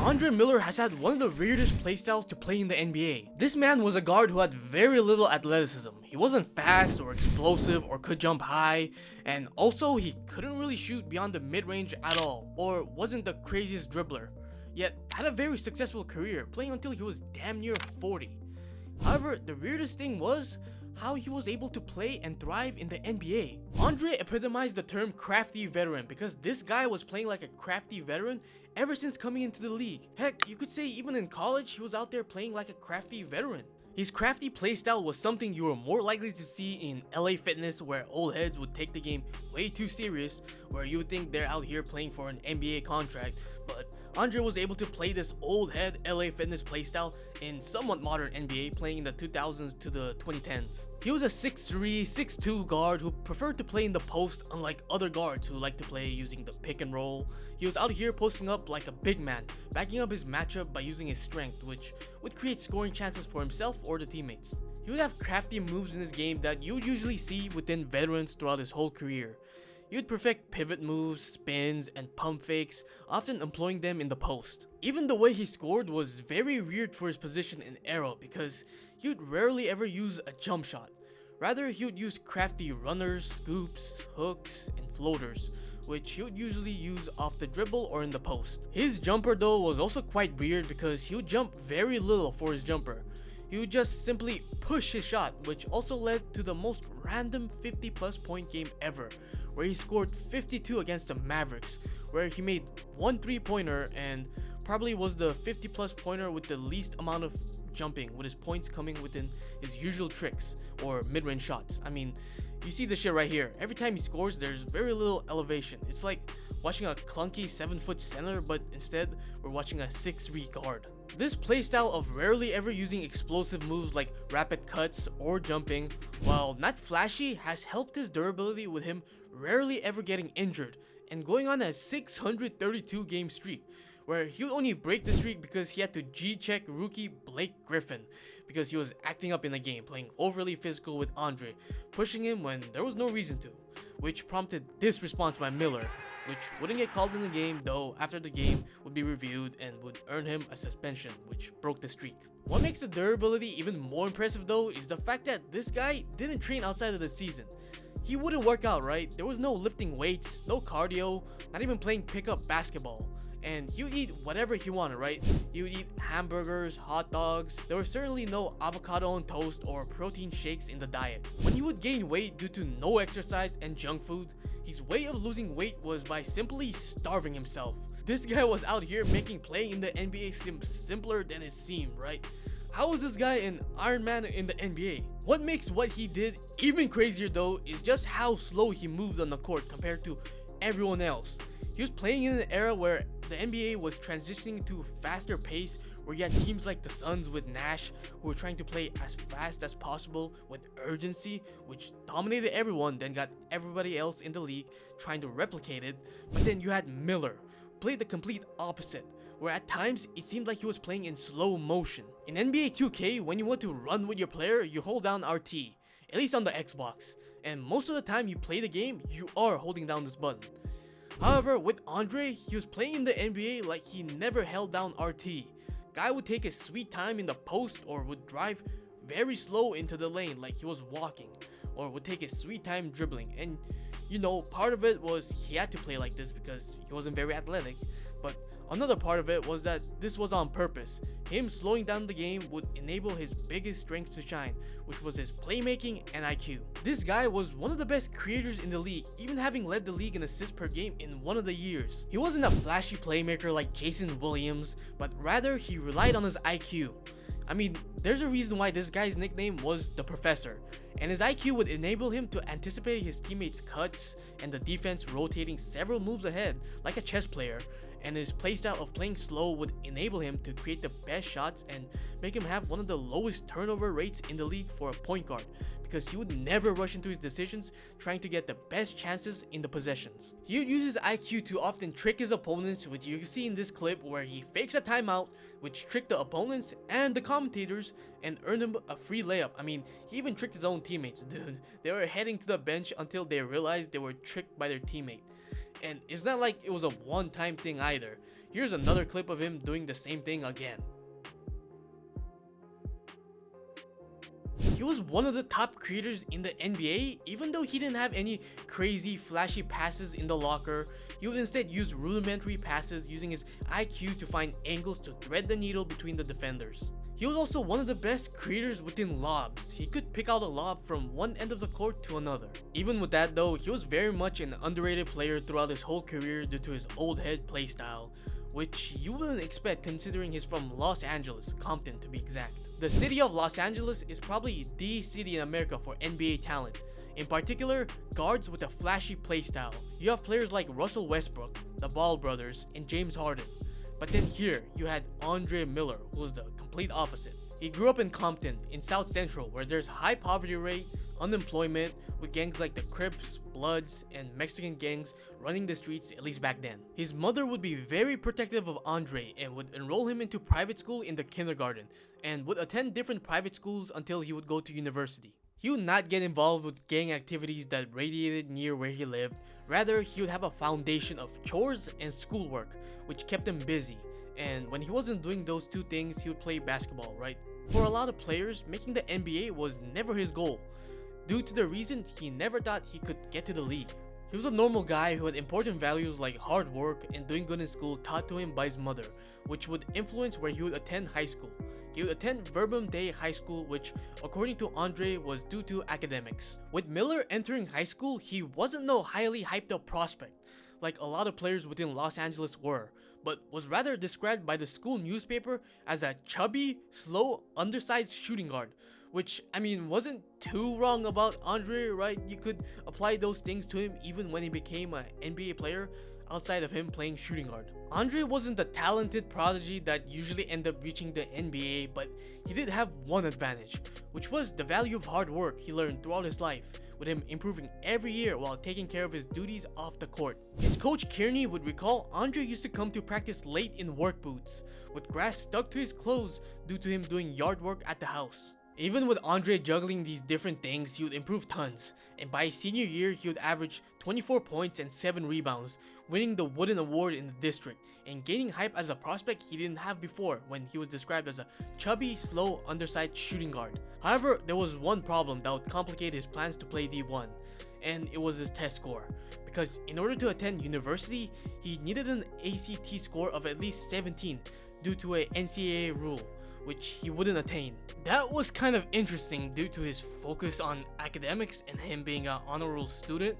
Andre Miller has had one of the weirdest playstyles to play in the NBA. This man was a guard who had very little athleticism. He wasn't fast or explosive or could jump high, and also he couldn't really shoot beyond the mid-range at all, or wasn't the craziest dribbler, yet had a very successful career, playing until he was damn near 40. However, the weirdest thing was how he was able to play and thrive in the NBA. Andre epitomized the term crafty veteran because this guy was playing like a crafty veteran ever since coming into the league. Heck, you could say even in college he was out there playing like a crafty veteran. His crafty playstyle was something you were more likely to see in LA Fitness, where old heads would take the game way too serious, where you would think they're out here playing for an NBA contract, but Andre was able to play this old head LA Fitness playstyle in somewhat modern NBA, playing in the 2000s to the 2010s. He was a 6'3", 6'2" guard who preferred to play in the post, unlike other guards who like to play using the pick and roll. He was out here posting up like a big man, backing up his matchup by using his strength, which would create scoring chances for himself or the teammates. He would have crafty moves in his game that you would usually see within veterans throughout his whole career. He would perfect pivot moves, spins, and pump fakes, often employing them in the post. Even the way he scored was very weird for his position in Arrow, because he would rarely ever use a jump shot. Rather, he would use crafty runners, scoops, hooks, and floaters, which he would usually use off the dribble or in the post. His jumper though was also quite weird because he would jump very little for his jumper. He would just simply push his shot, which also led to the most random 50+ point game ever, where he scored 52 against the Mavericks, where he made one 3-pointer and probably was the 50+ pointer with the least amount of jumping, with his points coming within his usual tricks or mid-range shots. I mean, you see this shit right here. Every time he scores, there's very little elevation. It's like watching a clunky 7-foot center, but instead we're watching a 6'3" guard. This playstyle of rarely ever using explosive moves like rapid cuts or jumping, while not flashy, has helped his durability, with him rarely ever getting injured and going on a 632 game streak, where he would only break the streak because he had to G-check rookie Blake Griffin because he was acting up in the game, playing overly physical with Andre, pushing him when there was no reason to, which prompted this response by Miller, which wouldn't get called in the game, though after the game would be reviewed and would earn him a suspension, which broke the streak. What makes the durability even more impressive though is the fact that this guy didn't train outside of the season. He wouldn't work out, right? There was no lifting weights, no cardio, not even playing pickup basketball. And he would eat whatever he wanted, right? He would eat hamburgers, hot dogs. There was certainly no avocado on toast or protein shakes in the diet. When he would gain weight due to no exercise and junk food, his way of losing weight was by simply starving himself. This guy was out here making playing in the NBA seem simpler than it seemed, right? How is this guy an Iron Man in the NBA? What makes what he did even crazier though is just how slow he moved on the court compared to everyone else. He was playing in an era where the NBA was transitioning to a faster pace, where you had teams like the Suns with Nash who were trying to play as fast as possible with urgency, which dominated everyone, then got everybody else in the league trying to replicate it. But then you had Miller, who played the complete opposite, where at times it seemed like he was playing in slow motion. In NBA 2K, when you want to run with your player, you hold down RT, at least on the Xbox, and most of the time you play the game, you are holding down this button. However, with Andre, he was playing in the NBA like he never held down RT. Guy would take his sweet time in the post, or would drive very slow into the lane like he was walking, or would take his sweet time dribbling. And you know, part of it was he had to play like this because he wasn't very athletic, but another part of it was that this was on purpose. Him slowing down the game would enable his biggest strengths to shine, which was his playmaking and IQ. This guy was one of the best creators in the league, even having led the league in assists per game in one of the years. He wasn't a flashy playmaker like Jason Williams, but rather he relied on his IQ. I mean, there's a reason why this guy's nickname was the Professor, and his IQ would enable him to anticipate his teammates' cuts and the defense rotating several moves ahead like a chess player, and his playstyle of playing slow would enable him to create the best shots and make him have one of the lowest turnover rates in the league for a point guard, because he would never rush into his decisions trying to get the best chances in the possessions. He would use his IQ to often trick his opponents, which you can see in this clip where he fakes a timeout, which tricked the opponents and the commentators and earned him a free layup. I mean, he even tricked his own teammates, dude. They were heading to the bench until they realized they were tricked by their teammate. And it's not like it was a one-time thing either. He Here's another clip of him doing the same thing again. He was one of the top creators in the NBA. Even though he didn't have any crazy flashy passes in the locker, he would instead use rudimentary passes using his IQ to find angles to thread the needle between the defenders. He was also one of the best creators within lobs. He could pick out a lob from one end of the court to another. Even with that though, he was very much an underrated player throughout his whole career due to his old head playstyle, which you wouldn't expect considering he's from Los Angeles, Compton to be exact. The city of Los Angeles is probably the city in America for NBA talent. In particular, guards with a flashy playstyle. You have players like Russell Westbrook, the Ball brothers, and James Harden. But then here, you had Andre Miller, who was the complete opposite. He grew up in Compton, in South Central, where there's high poverty rate, unemployment, with gangs like the Crips, Bloods, and Mexican gangs running the streets, at least back then. His mother would be very protective of Andre and would enroll him into private school in the kindergarten, and would attend different private schools until he would go to university. He would not get involved with gang activities that radiated near where he lived. Rather, he would have a foundation of chores and schoolwork, which kept him busy. And when he wasn't doing those two things, he would play basketball, right? For a lot of players, making the NBA was never his goal, due to the reason he never thought he could get to the league. He was a normal guy who had important values like hard work and doing good in school taught to him by his mother, which would influence where he would attend high school. He would attend Verbum Day High School, which, according to Andre, was due to academics. With Miller entering high school, he wasn't no highly hyped up prospect, like a lot of players within Los Angeles were, but was rather described by the school newspaper as a chubby, slow, undersized shooting guard. Which, I mean, wasn't too wrong about Andre, right? You could apply those things to him even when he became an NBA player, outside of him playing shooting guard. Andre wasn't the talented prodigy that usually end up reaching the NBA, but he did have one advantage, which was the value of hard work he learned throughout his life, with him improving every year while taking care of his duties off the court. His coach Kearney would recall Andre used to come to practice late in work boots, with grass stuck to his clothes due to him doing yard work at the house. Even with Andre juggling these different things, he would improve tons, and by his senior year, he would average 24 points and 7 rebounds, winning the Wooden Award in the district, and gaining hype as a prospect he didn't have before when he was described as a chubby, slow, undersized shooting guard. However, there was one problem that would complicate his plans to play D1, and it was his test score. Because in order to attend university, he needed an ACT score of at least 17 due to a NCAA rule, which he wouldn't attain. That was kind of interesting due to his focus on academics and him being an honor roll student.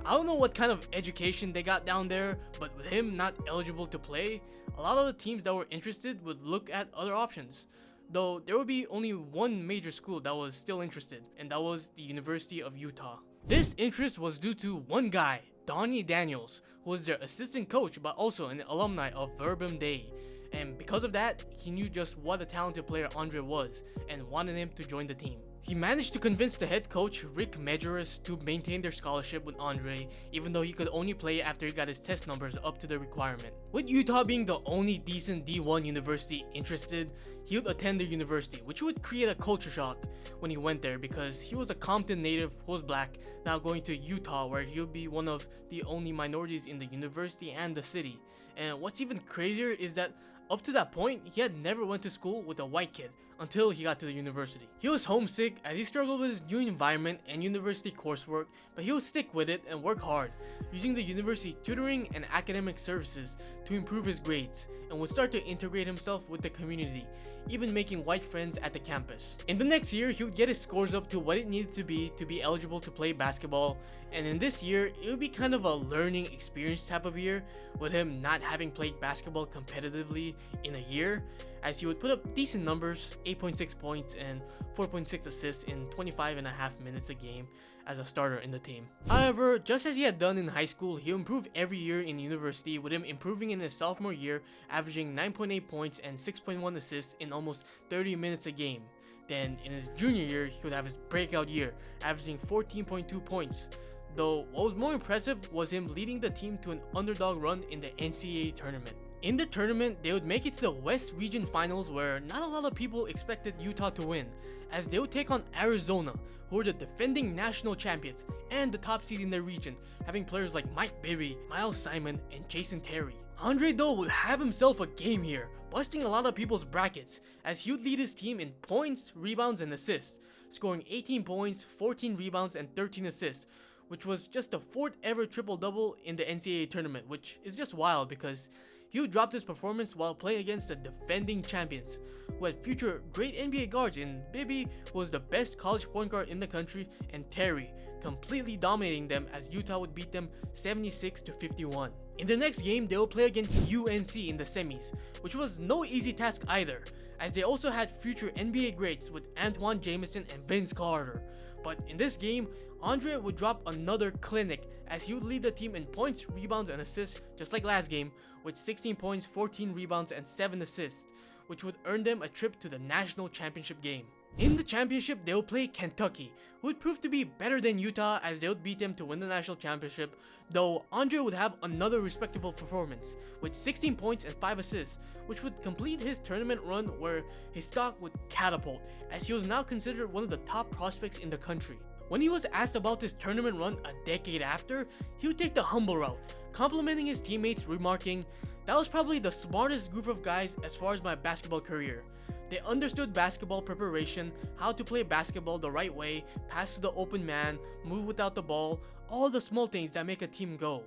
I don't know what kind of education they got down there, but with him not eligible to play, a lot of the teams that were interested would look at other options. Though there would be only one major school that was still interested, and that was the University of Utah. This interest was due to one guy, Donnie Daniels, who was their assistant coach but also an alumni of Verbum Day. And because of that, he knew just what a talented player Andre was and wanted him to join the team. He managed to convince the head coach, Rick Majerus, to maintain their scholarship with Andre, even though he could only play after he got his test numbers up to the requirement. With Utah being the only decent D1 university interested, he would attend their university, which would create a culture shock when he went there because he was a Compton native who was black, now going to Utah where he would be one of the only minorities in the university and the city. And what's even crazier is that up to that point, he had never went to school with a white kid until he got to the university. He was homesick as he struggled with his new environment and university coursework, but he would stick with it and work hard, using the university tutoring and academic services to improve his grades, and would start to integrate himself with the community, even making white friends at the campus. In the next year, he would get his scores up to what it needed to be eligible to play basketball, and in this year, it would be kind of a learning experience type of year, with him not having played basketball competitively in a year, as he would put up decent numbers, 8.6 points and 4.6 assists in 25.5 minutes a game as a starter in the team. However, just as he had done in high school, he improved every year in university, with him improving in his sophomore year, averaging 9.8 points and 6.1 assists in almost 30 minutes a game. Then in his junior year, he would have his breakout year, averaging 14.2 points. Though what was more impressive was him leading the team to an underdog run in the NCAA tournament. In the tournament, they would make it to the West Region Finals, where not a lot of people expected Utah to win, as they would take on Arizona, who were the defending national champions and the top seed in their region, having players like Mike Bibby, Miles Simon, and Jason Terry. Andre though would have himself a game here, busting a lot of people's brackets, as he would lead his team in points, rebounds, and assists, scoring 18 points, 14 rebounds, and 13 assists, which was just the 4th ever triple-double in the NCAA tournament, which is just wild because he would drop his performance while playing against the defending champions, who had future great NBA guards in Bibby, who was the best college point guard in the country, and Terry, completely dominating them as Utah would beat them 76-51. In their next game, they will play against UNC in the semis, which was no easy task either, as they also had future NBA greats with Antoine Jamison and Vince Carter. But in this game, Andre would drop another clinic as he would lead the team in points, rebounds, and assists just like last game with 16 points, 14 rebounds, and 7 assists, which would earn them a trip to the national championship game. In the championship, they will play Kentucky, who would prove to be better than Utah as they would beat them to win the national championship, though Andre would have another respectable performance with 16 points and 5 assists, which would complete his tournament run where his stock would catapult as he was now considered one of the top prospects in the country. When he was asked about his tournament run a decade after, he would take the humble route, complimenting his teammates, remarking, "That was probably the smartest group of guys as far as my basketball career. They understood basketball preparation, how to play basketball the right way, pass to the open man, move without the ball, all the small things that make a team go.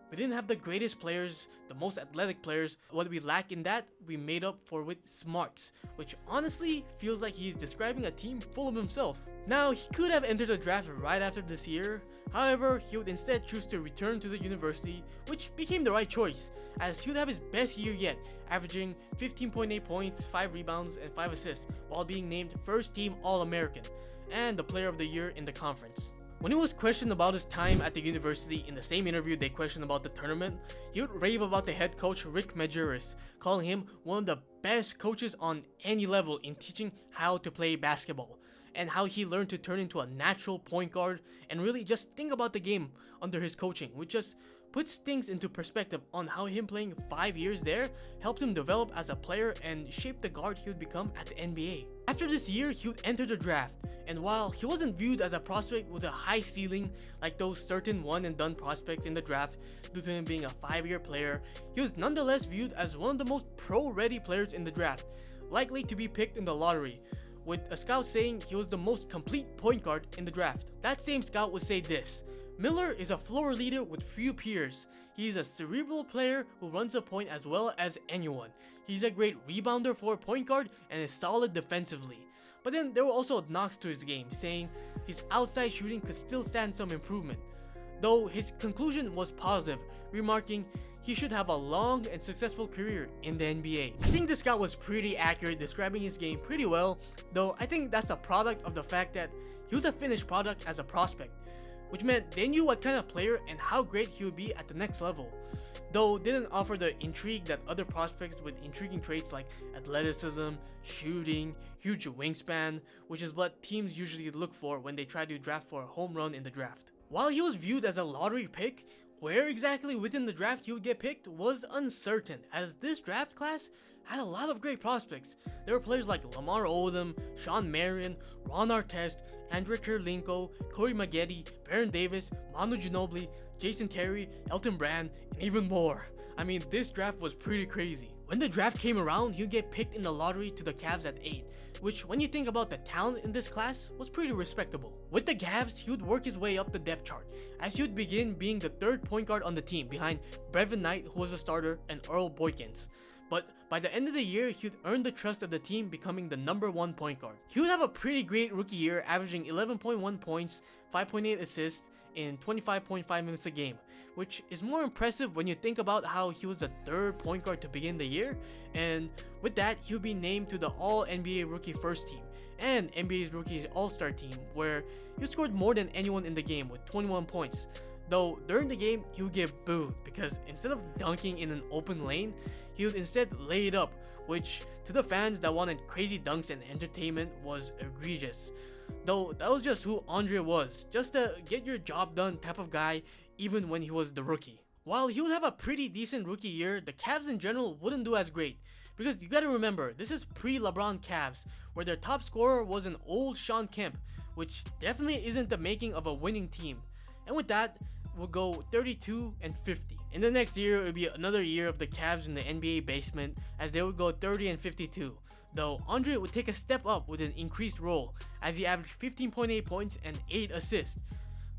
We didn't have the greatest players, the most athletic players. What we lack in that, we made up for with smarts," which honestly feels like he's describing a team full of himself. Now, he could have entered the draft right after this year. However, he would instead choose to return to the university, which became the right choice, as he would have his best year yet, averaging 15.8 points, 5 rebounds, and 5 assists, while being named first team All-American and the player of the year in the conference. When he was questioned about his time at the university in the same interview they questioned about the tournament, he would rave about the head coach Rick Majerus, calling him one of the best coaches on any level in teaching how to play basketball, and how he learned to turn into a natural point guard and really just think about the game under his coaching, which just puts things into perspective on how him playing 5 years there helped him develop as a player and shape the guard he would become at the NBA. After this year, he would enter the draft, and while he wasn't viewed as a prospect with a high ceiling like those certain one and done prospects in the draft due to him being a 5-year player, he was nonetheless viewed as one of the most pro-ready players in the draft, likely to be picked in the lottery, with a scout saying he was the most complete point guard in the draft. That same scout would say this: "Miller is a floor leader with few peers. He's a cerebral player who runs the point as well as anyone. He's a great rebounder for a point guard and is solid defensively." But then there were also knocks to his game, saying his outside shooting could still stand some improvement, though his conclusion was positive, remarking he should have a long and successful career in the NBA. I think this scout was pretty accurate, describing his game pretty well, though I think that's a product of the fact that he was a finished product as a prospect, which meant they knew what kind of player and how great he would be at the next level, though didn't offer the intrigue that other prospects with intriguing traits like athleticism, shooting, huge wingspan, which is what teams usually look for when they try to draft for a home run in the draft. While he was viewed as a lottery pick, where exactly within the draft he would get picked was uncertain, as this draft class had a lot of great prospects. There were players like Lamar Odom, Sean Marion, Ron Artest, Andrei Kirilenko, Corey Maggette, Baron Davis, Manu Ginobili, Jason Terry, Elton Brand, and even more. I mean, this draft was pretty crazy. When the draft came around, he would get picked in the lottery to the Cavs at 8, which when you think about the talent in this class was pretty respectable. With the Cavs, he would work his way up the depth chart, as he would begin being the 3rd point guard on the team behind Brevin Knight, who was a starter, and Earl Boykins. But by the end of the year, he would earn the trust of the team, becoming the number 1 point guard. He would have a pretty great rookie year, averaging 11.1 points, 5.8 assists in 25.5 minutes a game, which is more impressive when you think about how he was the 3rd point guard to begin the year, and with that, he would be named to the All-NBA Rookie First Team and NBA's Rookie All-Star Team, where he scored more than anyone in the game with 21 points. Though during the game, he would get booed because instead of dunking in an open lane, he would instead lay it up, which to the fans that wanted crazy dunks and entertainment was egregious. Though that was just who Andre was, just a get your job done type of guy, even when he was the rookie. While he would have a pretty decent rookie year, the Cavs in general wouldn't do as great, because you gotta remember, this is pre-LeBron Cavs, where their top scorer was an old Shawn Kemp, which definitely isn't the making of a winning team. And with that, would go 32 and 50. In the next year, it would be another year of the Cavs in the NBA basement as they would go 30 and 52. Though Andre would take a step up with an increased role as he averaged 15.8 points and 8 assists.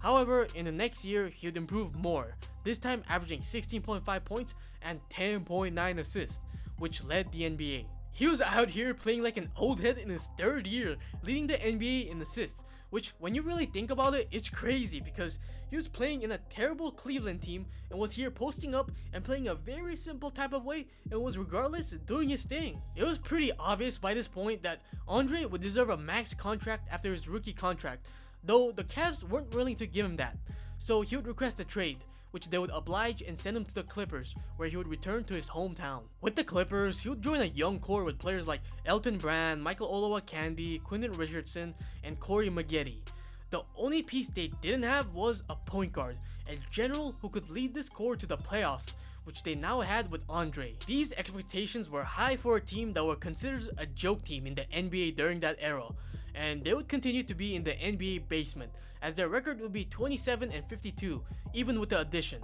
However, in the next year, he would improve more, this time averaging 16.5 points and 10.9 assists, which led the NBA. He was out here playing like an old head in his third year, leading the NBA in assists, which when you really think about it, it's crazy because he was playing in a terrible Cleveland team and was here posting up and playing a very simple type of way and was regardless doing his thing. It was pretty obvious by this point that Andre would deserve a max contract after his rookie contract, though the Cavs weren't willing to give him that, so he would request a trade, which they would oblige and send him to the Clippers, where he would return to his hometown. With the Clippers, he would join a young core with players like Elton Brand, Michael Olowokandi, Quentin Richardson, and Corey Maggette. The only piece they didn't have was a point guard, a general who could lead this core to the playoffs, which they now had with Andre. These expectations were high for a team that were considered a joke team in the NBA during that era, and they would continue to be in the NBA basement, as their record would be 27 and 52, even with the addition.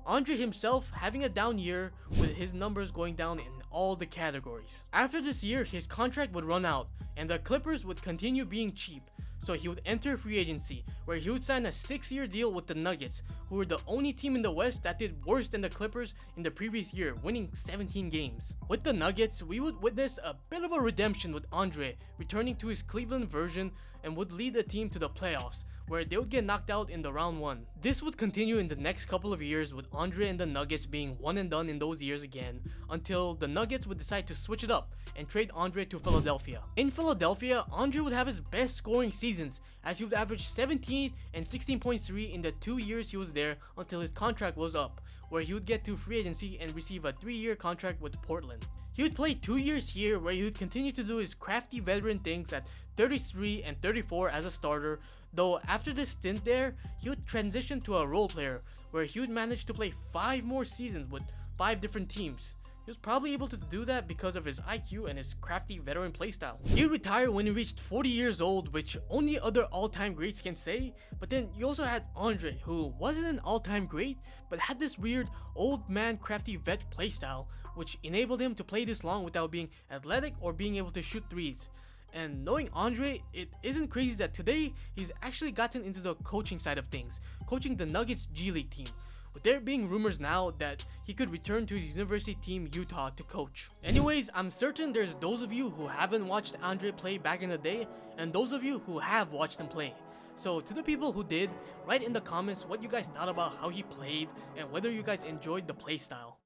Andre himself having a down year with his numbers going down in all the categories. After this year, his contract would run out, and the Clippers would continue being cheap, so he would enter free agency, where he would sign a 6-year deal with the Nuggets, who were the only team in the West that did worse than the Clippers in the previous year, winning 17 games. With the Nuggets, we would witness a bit of a redemption with Andre returning to his Cleveland version and would lead the team to the playoffs, where they would get knocked out in the round 1. This would continue in the next couple of years, with Andre and the Nuggets being one and done in those years again, until the Nuggets would decide to switch it up and trade Andre to Philadelphia. In Philadelphia, Andre would have his best scoring seasons, as he would average 17 and 16.3 in the 2 years he was there until his contract was up, where he would get to free agency and receive a 3-year contract with Portland. He would play 2 years here, where he would continue to do his crafty veteran things at 33 and 34 as a starter, though after this stint there, he would transition to a role player, where he would manage to play 5 more seasons with 5 different teams. He was probably able to do that because of his IQ and his crafty veteran playstyle. He would retire when he reached 40 years old, which only other all-time greats can say, but then you also had Andre, who wasn't an all-time great, but had this weird old man crafty vet playstyle, which enabled him to play this long without being athletic or being able to shoot threes. And knowing Andre, it isn't crazy that today he's actually gotten into the coaching side of things, coaching the Nuggets G League team, with there being rumors now that he could return to his university team Utah to coach. Anyways, I'm certain there's those of you who haven't watched Andre play back in the day, and those of you who have watched him play. So to the people who did, write in the comments what you guys thought about how he played and whether you guys enjoyed the playstyle.